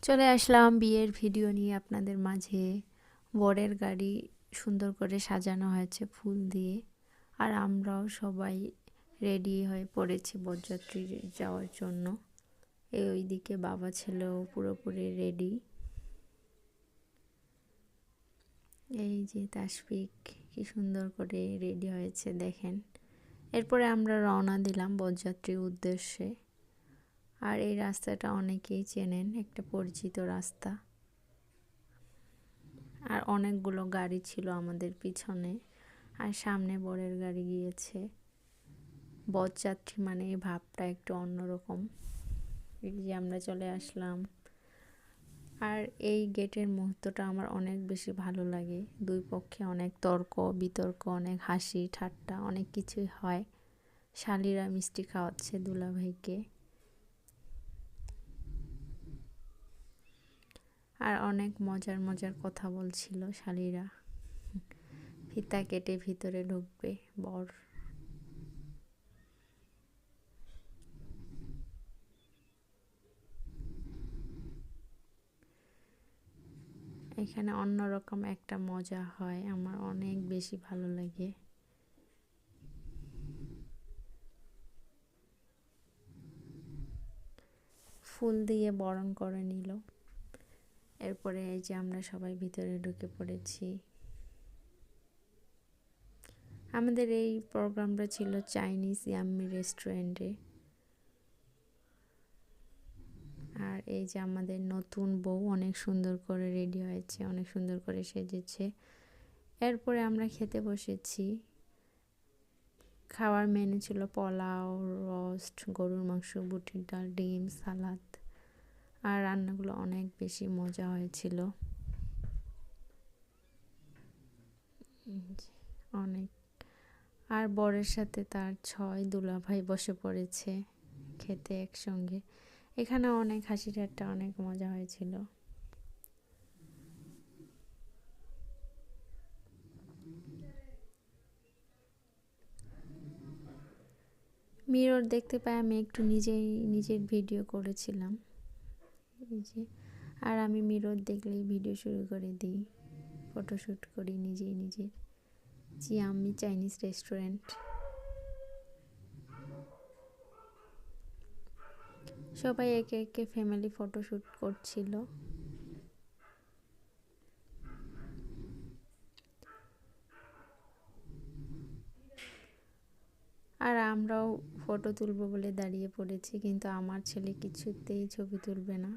চলে আসলাম বিয়ের ভিডিও নিয়ে আপনাদের মাঝে। বরের গাড়ি সুন্দর করে সাজানো হয়েছে ফুল দিয়ে, আর আমরাও সবাই রেডি হয়ে পড়েছি বরযাত্রী যাওয়ার জন্য। ওইদিকে বাবা ছেলেও পুরোপুরি রেডি। এই যে তাসফিক কি সুন্দর করে রেডি হয়েছে দেখেন। এরপরে আমরা রওনা দিলাম বরযাত্রীর উদ্দেশ্যে। আর এই রাস্তাটা অনেকেই চেনেন, একটা পরিচিত রাস্তা। আর অনেকগুলো গাড়ি ছিল আমাদের পিছনে, আর সামনে বরের গাড়ি গিয়েছে। বরযাত্রী মানে এই ভাবটা একটু অন্যরকম। এই যে আমরা চলে আসলাম। আর এই গেটের মুহূর্তটা আমার অনেক বেশি ভালো লাগে। দুই পক্ষে অনেক তর্ক বিতর্ক, অনেক হাসি ঠাট্টা, অনেক কিছুই হয়। শালিরা মিষ্টি খাওয়াচ্ছে দুলাভাইকে। আর অনেক মজার মজার কথা বলছিল শালিরা। ফিতা কেটে ভিতরে ঢুকবে বর। এখানে অন্যরকম একটা মজা হয়, আমার অনেক বেশি ভালো লাগে। ফুল দিয়ে বরণ করে নিল। এরপরে এই যে আমরা সবাই ভিতরে ঢুকে পড়েছি। আমাদের এই প্রোগ্রামটা ছিল চাইনিজ ইয়াম্মি রেস্টুরেন্টে। আর এই যে আমাদের নতুন বউ অনেক সুন্দর করে রেডি হয়েছে, অনেক সুন্দর করে সেজেছে। এরপরে আমরা খেতে বসেছি। খাওয়ার মেনু ছিল পোলাও, রোস্ট, গরুর মাংস, বুটের ডাল, ডিম, সালাদ। আর রান্নাগুলো অনেক বেশি মজা হয়েছিল। অনেক। আর বরের সাথে তার 6 দুলাভাই বসে পড়েছে খেতে একসঙ্গে। এখানে অনেক হাসি ঠাট্টা, অনেক মজা হয়েছিল। মিরর দেখতে পাই আমি একটু নিজেই নিজের ভিডিও করেছিলাম। এই যে, আর আমি মিরর দেখলেই ভিডিও শুরু করে দিই, ফটোশ্যুট করি নিজেই নিজের। জি আমি চাইনিজ রেস্টুরেন্ট। সবাই একে একে ফ্যামিলি ফটোশ্যুট করছিল। আর আমরাও ফটো তুলবো বলে দাঁড়িয়ে পড়েছি, কিন্তু আমার ছেলে কিছুতেই ছবি তুলবে না।